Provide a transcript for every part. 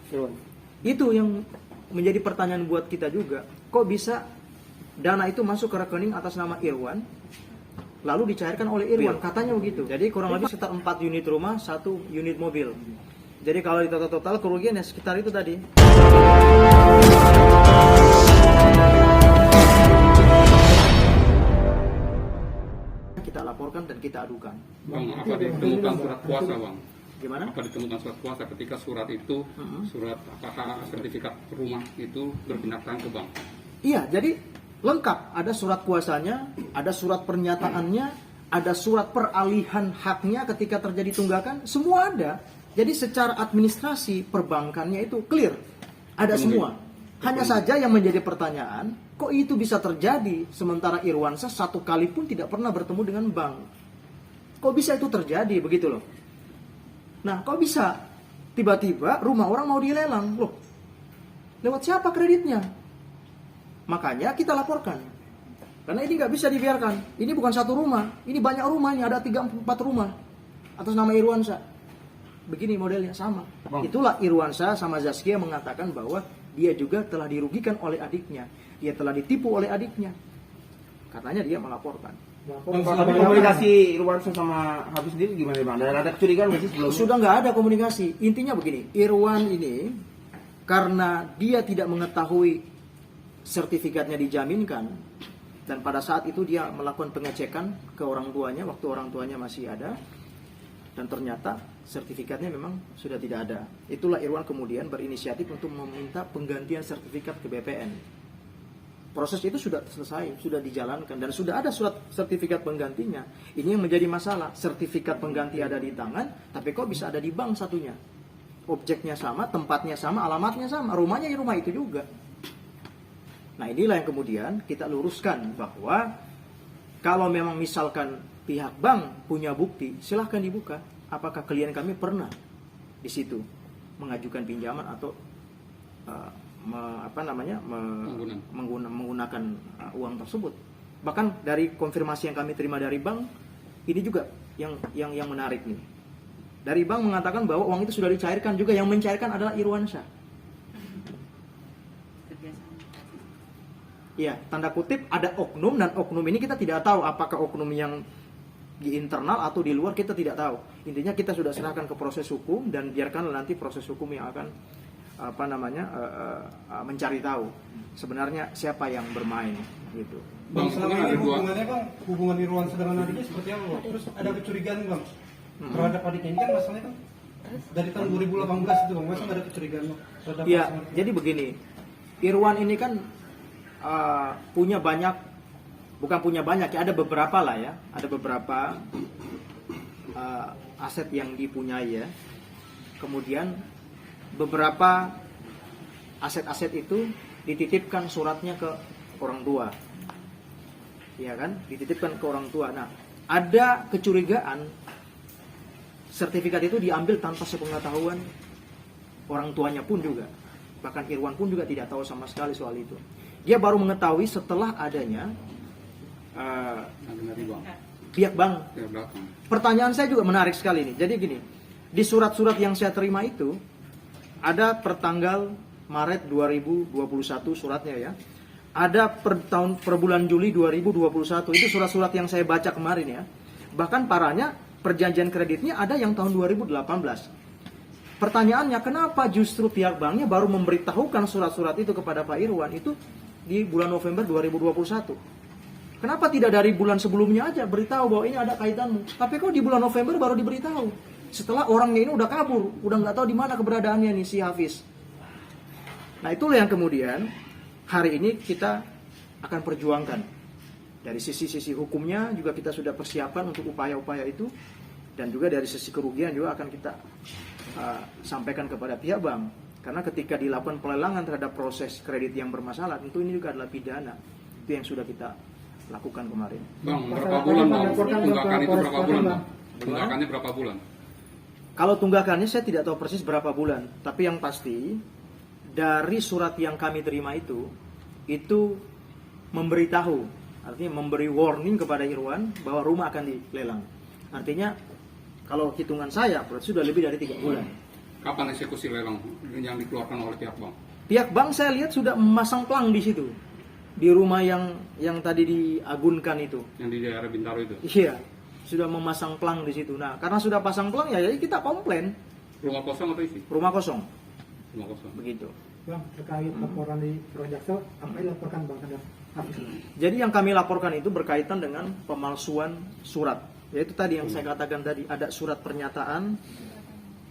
Irwan. Itu yang menjadi pertanyaan buat kita juga. Kok bisa dana itu masuk ke rekening atas nama Irwan, lalu dicairkan oleh Irwan? Katanya begitu. Jadi kurang lebih sekitar 4 unit rumah, 1 unit mobil. Jadi kalau di total kerugian ya sekitar itu tadi. Kita laporkan dan kita adukan. Bang, apa ditemukan surat kuasa, Bang? Gimana? Apa ditemukan surat kuasa ketika surat itu, surat apakah sertifikat rumah itu berpindah tangan ke bank? Iya, jadi lengkap. Ada surat kuasanya, ada surat pernyataannya, ada surat peralihan haknya ketika terjadi tunggakan, semua ada. Jadi secara administrasi perbankannya itu clear, ada semua. Hanya saja yang menjadi pertanyaan, kok itu bisa terjadi sementara Irwansyah satu kali pun tidak pernah bertemu dengan bank? Kok bisa itu terjadi begitu loh? Nah, kok bisa tiba-tiba rumah orang mau dilelang? Loh, lewat siapa kreditnya? Makanya kita laporkan. Karena ini nggak bisa dibiarkan. Ini bukan satu rumah, ini banyak rumah, ini ada 3-4 rumah atas nama Irwansyah. Begini modelnya sama. Itulah Irwansyah sama Zaskia mengatakan bahwa dia juga telah dirugikan oleh adiknya. Dia telah ditipu oleh adiknya. Katanya dia melaporkan. Komunikasi Irwansyah sama Habib sendiri gimana Bang? Ada kecurigaan nggak sih sebelumnya? Sudah nggak ada komunikasi. Intinya begini, Irwan ini karena dia tidak mengetahui sertifikatnya dijaminkan, dan pada saat itu dia melakukan pengecekan ke orang tuanya waktu orang tuanya masih ada, dan ternyata sertifikatnya memang sudah tidak ada. Itulah Irwan kemudian berinisiatif untuk meminta penggantian sertifikat ke BPN. Proses itu sudah selesai, sudah dijalankan, dan sudah ada surat sertifikat penggantinya. Ini yang menjadi masalah, sertifikat pengganti ada di tangan, tapi kok bisa ada di bank satunya? Objeknya sama, tempatnya sama, alamatnya sama, rumahnya di rumah itu juga. Nah, inilah yang kemudian kita luruskan bahwa kalau memang misalkan pihak bank punya bukti, silahkan dibuka. Apakah klien kami pernah di situ mengajukan pinjaman atau menggunakan uang tersebut? Bahkan dari konfirmasi yang kami terima dari bank, ini juga yang menarik nih. Dari bank mengatakan bahwa uang itu sudah dicairkan juga, yang mencairkan adalah Irwansyah. Iya, tanda kutip ada oknum, dan oknum ini kita tidak tahu apakah oknum yang di internal atau di luar, kita tidak tahu. Intinya kita sudah serahkan ke proses hukum, dan biarkan nanti proses hukum yang akan mencari tahu sebenarnya siapa yang bermain gitu. Bang, selama ini hubungannya Bang, hubungan Irwansyah dengan adiknya seperti apa Bang? Terus ada kecurigaan Bang terhadap adiknya ini kan, masalahnya kan dari tahun 2018 itu Bang, masa nggak ada kecurigaan Bang? Iya, jadi begini, Irwan ini kan punya banyak, bukan punya banyak ya, ada beberapa lah ya, ada beberapa aset yang dipunyai ya. Kemudian beberapa aset-aset itu dititipkan suratnya ke orang tua, ya kan, dititipkan ke orang tua. Nah, ada kecurigaan sertifikat itu diambil tanpa sepengetahuan orang tuanya pun juga, bahkan Irwan pun juga tidak tahu sama sekali soal itu. Dia baru mengetahui setelah adanya pihak bank. Pertanyaan saya juga menarik sekali nih. Jadi gini, di surat-surat yang saya terima itu ada pertanggal Maret 2021 suratnya ya. Ada per bulan Juli 2021. Itu surat-surat yang saya baca kemarin ya. Bahkan parahnya perjanjian kreditnya ada yang tahun 2018. Pertanyaannya, kenapa justru pihak banknya baru memberitahukan surat-surat itu kepada Pak Irwan itu di bulan November 2021? Kenapa tidak dari bulan sebelumnya aja beritahu bahwa ini ada kaitanmu? Tapi kok di bulan November baru diberitahu? Setelah orangnya ini udah kabur, udah nggak tahu di mana keberadaannya nih si Hafiz. Nah, itulah yang kemudian hari ini kita akan perjuangkan. Dari sisi hukumnya juga kita sudah persiapan untuk upaya-upaya itu, dan juga dari sisi kerugian juga akan kita sampaikan kepada pihak bank. Karena ketika dilakukan pelelangan terhadap proses kredit yang bermasalah, tentu ini juga adalah pidana. Itu yang sudah kita lakukan kemarin. Bang, berapa bulan Bang? Tunggakan itu berapa bulan Bang? Tunggakannya berapa bulan? Kalau tunggakannya saya tidak tahu persis berapa bulan, tapi yang pasti dari surat yang kami terima itu memberitahu, artinya memberi warning kepada Irwan bahwa rumah akan dilelang. Artinya kalau hitungan saya berarti sudah lebih dari 3 bulan. Kapan eksekusi lelang yang dikeluarkan oleh pihak bank? Pihak bank saya lihat sudah memasang pelang di situ, di rumah yang tadi diagunkan itu. Yang di daerah Bintaro itu? Iya, sudah memasang pelang di situ. Nah, karena sudah pasang pelang ya jadi kita komplain. Rumah kosong atau isi? Rumah kosong, Rumah kosong. begitu. Bang, terkait laporan di Jaksa, apa yang dilaporkan Bang terhadap Hafiz? Jadi yang kami laporkan itu berkaitan dengan pemalsuan surat. Yaitu tadi yang saya katakan tadi, ada surat pernyataan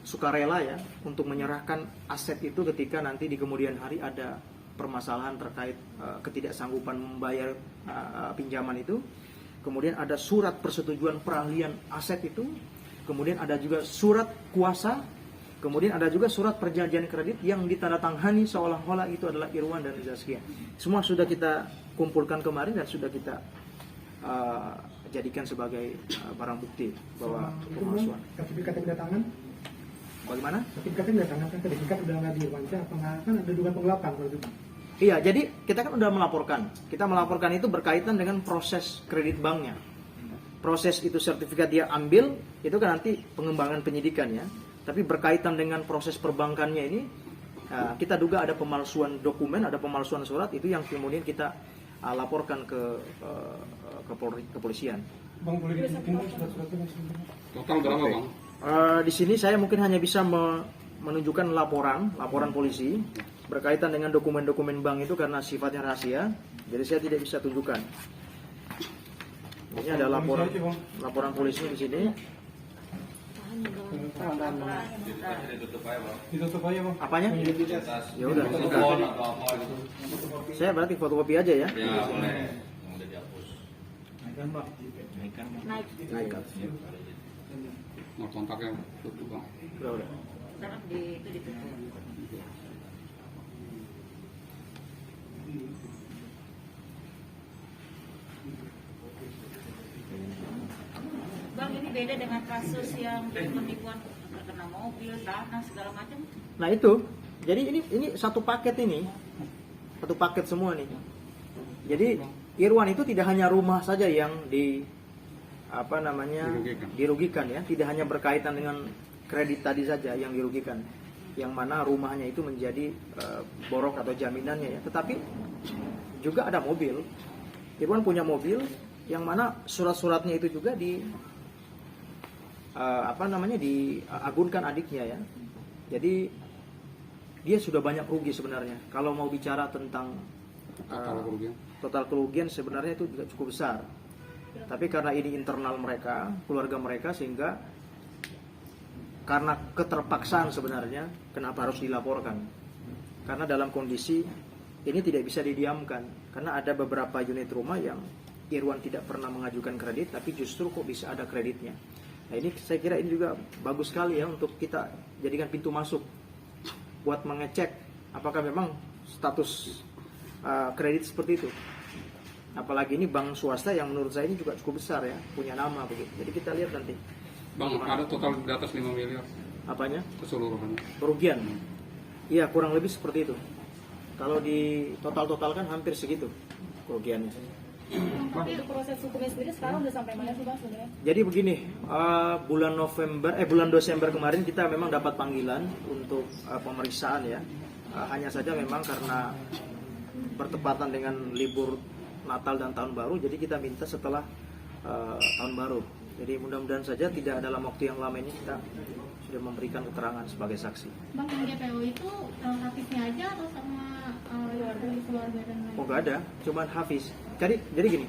sukarela ya untuk menyerahkan aset itu ketika nanti di kemudian hari ada permasalahan terkait ketidaksanggupan membayar pinjaman itu. Kemudian ada surat persetujuan peralihan aset itu. Kemudian ada juga surat kuasa. Kemudian ada juga surat perjanjian kredit yang ditandatangani seolah-olah itu adalah Irwan dan Zaskia. Semua sudah kita kumpulkan kemarin dan sudah kita jadikan sebagai barang bukti bahwa pemalsuan. Sertifikat yang kedatangan, Bagaimana? sertifikat yang kedatangan kan sertifikat udah nggak diwawancara, kan ada dugaan penggelapan kalau itu Bang. Iya, jadi kita kan udah melaporkan. Kita melaporkan itu berkaitan dengan proses kredit banknya. Proses itu sertifikat dia ambil, itu kan nanti pengembangan penyidikan ya. Tapi berkaitan dengan proses perbankannya ini, kita duga ada pemalsuan dokumen, ada pemalsuan surat, itu yang kemudian kita laporkan ke kepolisian. Bang, boleh ditunjukin surat-suratnya sebenarnya? Total berapa bang? Di sini saya mungkin hanya bisa menunjukkan laporan polisi berkaitan dengan dokumen-dokumen bank itu karena sifatnya rahasia, jadi saya tidak bisa tunjukkan. Ini ada laporan polisinya di sini. Ditutup aja Bang. Apanya? Ya udah. Saya berarti fotokopi aja ya. Naik. Mau kontaknya tutup bang. Udah. Bang, ini beda dengan kasus yang penipuan terkena mobil, tanah, segala macam. Nah itu, jadi ini satu paket ini, satu paket semua nih. Jadi Irwan itu tidak hanya rumah saja yang dirugikan ya, tidak hanya berkaitan dengan kredit tadi saja yang dirugikan, yang mana rumahnya itu menjadi borok atau jaminannya ya, tetapi juga ada mobil. Irwan punya mobil yang mana surat-suratnya itu juga diagunkan adiknya ya. Jadi dia sudah banyak rugi sebenarnya. Kalau mau bicara tentang total kerugian sebenarnya itu juga cukup besar. Tapi karena ini internal mereka, keluarga mereka, sehingga karena keterpaksaan sebenarnya kenapa harus dilaporkan. Karena dalam kondisi ini tidak bisa didiamkan. Karena ada beberapa unit rumah yang Irwan tidak pernah mengajukan kredit, tapi justru kok bisa ada kreditnya. Nah ini saya kira ini juga bagus sekali ya untuk kita jadikan pintu masuk buat mengecek apakah memang status kredit seperti itu. Apalagi ini bank swasta yang menurut saya ini juga cukup besar ya, punya nama begitu. Jadi kita lihat nanti. Bang, ada total di atas 5 miliar Apanya? keseluruhannya. Kerugian. Iya, kurang lebih seperti itu. Kalau di total-totalkan hampir segitu kerugiannya. Tapi proses hukumnya sendiri sekarang udah sampai mana sih Bang sebenarnya? Jadi begini, bulan Desember kemarin kita memang dapat panggilan untuk pemeriksaan ya. Hanya saja memang karena bertepatan dengan libur Natal dan Tahun Baru, jadi kita minta setelah Tahun Baru. Jadi mudah-mudahan saja tidak dalam waktu yang lama ini kita sudah memberikan keterangan sebagai saksi. Bang, yang DPO itu Hafiznya aja atau sama keluarga dan lain? Oh nggak ada, cuman Hafiz. Jadi gini,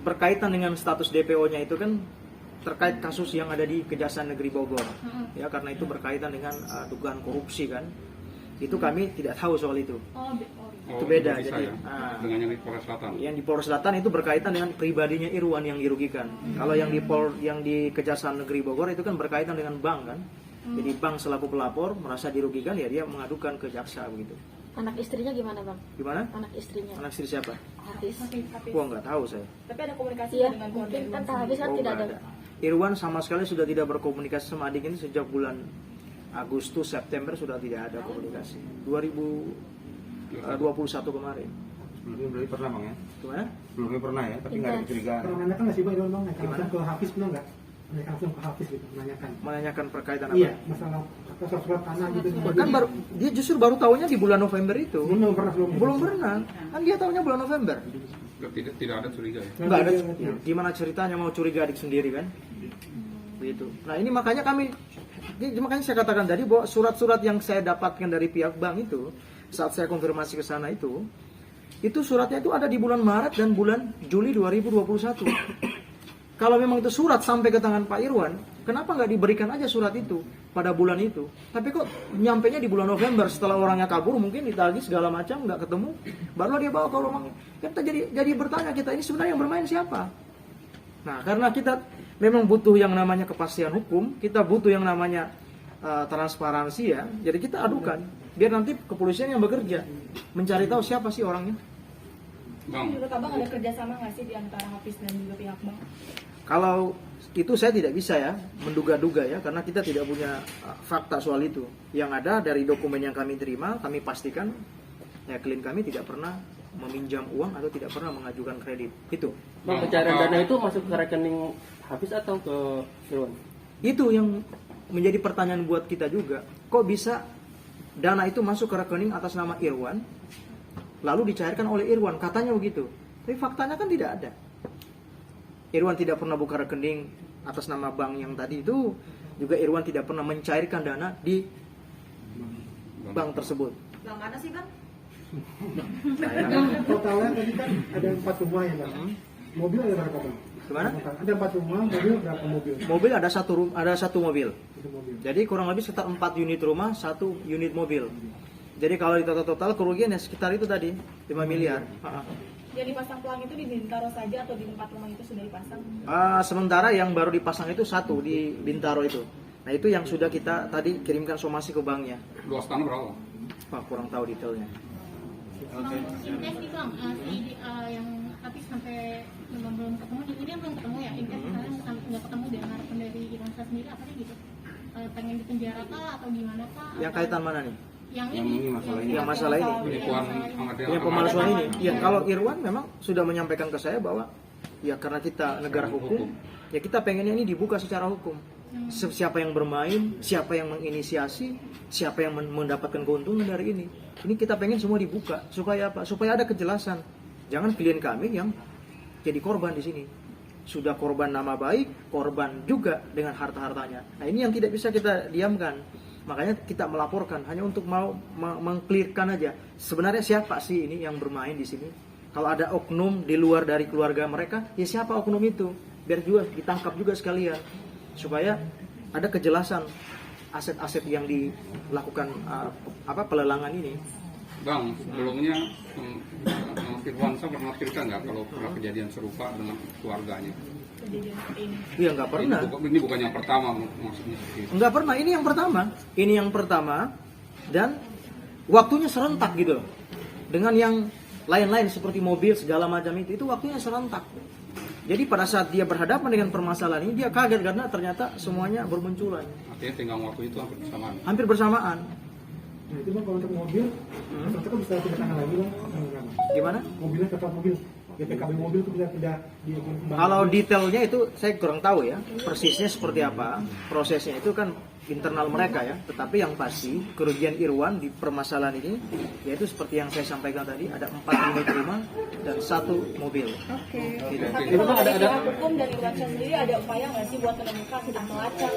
berkaitan dengan status DPO-nya itu kan terkait kasus yang ada di Kejaksaan Negeri Bogor. Ya karena itu berkaitan dengan dugaan korupsi kan. Itu kami tidak tahu soal itu. Itu beda. Jadi dengan yang di Polres Selatan. Yang di Polres Selatan itu berkaitan dengan pribadinya Irwan yang dirugikan. Kalau yang di Kejaksaan Negeri Bogor itu kan berkaitan dengan bank kan. Jadi bank selaku pelapor merasa dirugikan ya dia mengadukan ke jaksa begitu. Anak istrinya gimana Bang? Gimana? Anak istrinya. Anak istri siapa? Hafiz. Gua nggak tahu saya. Tapi ada komunikasi Iya, dengan mungkin kan keluarga. Hafiz kan Oh, tidak nggak ada. Irwan sama sekali sudah tidak berkomunikasi sama adik ini sejak bulan Agustus, September sudah tidak ada komunikasi. 2021 kemarin. Sebelumnya berarti pernah bang ya? Gimana? Sebelumnya pernah ya, tapi nggak ada kecurigaan. Pernah menanyakan nggak sih Bang Irwan Bang? Gimana? Langsung ke Hafiz pernah nggak? Menanyakan langsung ke Hafiz gitu, menanyakan. Menanyakan perkaitan apa? Iya, masalah surat tanah gitu. Kan baru dia justru baru tahunya di bulan November itu. Belum pernah sebelumnya. Belum pernah. Kan dia tahunya bulan November. Tidak ada curiga ya. Enggak ada. Gimana ceritanya mau curiga adik sendiri kan? Begitu. Nah, ini makanya saya katakan tadi bahwa surat-surat yang saya dapatkan dari pihak bank itu saat saya konfirmasi ke sana itu suratnya itu ada di bulan Maret dan bulan Juli 2021. Kalau memang itu surat sampai ke tangan Pak Irwan, kenapa nggak diberikan aja surat itu pada bulan itu? Tapi kok nyampenya di bulan November setelah orangnya kabur, mungkin ditagih segala macam nggak ketemu, barulah dia bawa ke rumahnya. Kita jadi bertanya kita ini sebenarnya yang bermain siapa? Nah, karena kita memang butuh yang namanya kepastian hukum, kita butuh yang namanya transparansi ya. Jadi kita adukan, biar nanti kepolisian yang bekerja mencari tahu siapa sih orangnya. Bang, Menurut Abang ada kerjasama nggak sih di antara Hafiz dan juga pihak bank? Kalau itu saya tidak bisa ya menduga-duga ya, karena kita tidak punya fakta soal itu. Yang ada dari dokumen yang kami terima, kami pastikan ya klien kami tidak pernah meminjam uang atau tidak pernah mengajukan kredit. Itu. Bang, pencairan dana itu masuk ke rekening Hafiz atau ke Irwan? Itu yang menjadi pertanyaan buat kita juga. Kok bisa dana itu masuk ke rekening atas nama Irwan, lalu dicairkan oleh Irwan? Katanya begitu. Tapi faktanya kan tidak ada. Irwan tidak pernah buka rekening atas nama bank yang tadi itu. Juga Irwan tidak pernah mencairkan dana di bank tersebut. Bang mana sih bang? Totalnya tadi kan ada 4 rumah ya Bang. Mobil ada berapa Bang? Gimana? Ada 4 rumah, mobil berapa mobil? Mobil ada satu mobil. Satu mobil. Jadi kurang lebih sekitar 4 unit rumah, 1 unit mobil. Jadi kalau di total kerugian ya sekitar itu tadi 5 miliar. Yang dipasang pelang itu di Bintaro saja atau di 4 rumah itu sudah dipasang? Sementara yang baru dipasang itu 1 di Bintaro itu. Nah itu yang sudah kita tadi kirimkan somasi ke banknya. luas tanah berapa? Pak kurang tahu detailnya. Intes nih bang, yang Hafiz sampai belum ketemu, ini yang belum ketemu ya. Intes misalnya nggak ketemu dengan harapan dari Irwan sendiri apa sih gitu? Pengen dipenjara kah atau gimana kah? Yang kaitan mana nih? Yang Yang ini masalah ini. Yang masalah ini. Penipuan Yang pemalsuan ini. Ya kalau Irwan memang sudah menyampaikan ke saya bahwa ya karena kita negara hukum, ya kita pengennya ini dibuka secara hukum. Siapa yang bermain, siapa yang menginisiasi, siapa yang mendapatkan keuntungan dari ini. Ini kita pengen semua dibuka supaya apa? Supaya ada kejelasan. Jangan klien kami yang jadi korban di sini. Sudah korban nama baik, korban juga dengan harta-hartanya. Nah, ini yang tidak bisa kita diamkan. Makanya kita melaporkan hanya untuk mau mengklirkan aja. Sebenarnya siapa sih ini yang bermain di sini? Kalau ada oknum di luar dari keluarga mereka, ya siapa oknum itu? Biar juga ditangkap juga sekalian. Supaya ada kejelasan aset-aset yang dilakukan pelelangan ini. Bang, sebelumnya Irwansyah pernah cerita nggak kalau pernah kejadian serupa dengan keluarganya? Kejadian seperti ini. Iya nggak pernah. Ini bukan yang pertama maksudnya. Nggak pernah. Ini yang pertama. Ini yang pertama dan waktunya serentak gitu loh. Dengan yang lain-lain seperti mobil segala macam itu waktunya serentak. Jadi pada saat dia berhadapan dengan permasalahan ini dia kaget karena ternyata semuanya bermunculan. Artinya tinggal waktu itu hampir bersamaan. Hampir bersamaan. Nah itu Bang, kalau untuk mobil, tetap bisa tidak tangan lagi Bang. Gimana? Mobilnya tetap mobil. GPKB mobil itu tidak Kalau detailnya itu saya kurang tahu ya. Persisnya seperti apa. Prosesnya itu kan internal mereka ya. Tetapi yang pasti kerugian Irwan di permasalahan ini yaitu seperti yang saya sampaikan tadi ada 4 unit rumah dan 1 mobil. Oke. Gitu. Tapi kalau dari pihak hukum dari Irwansyah sendiri ada upaya nggak sih buat menemukan tidak melacak?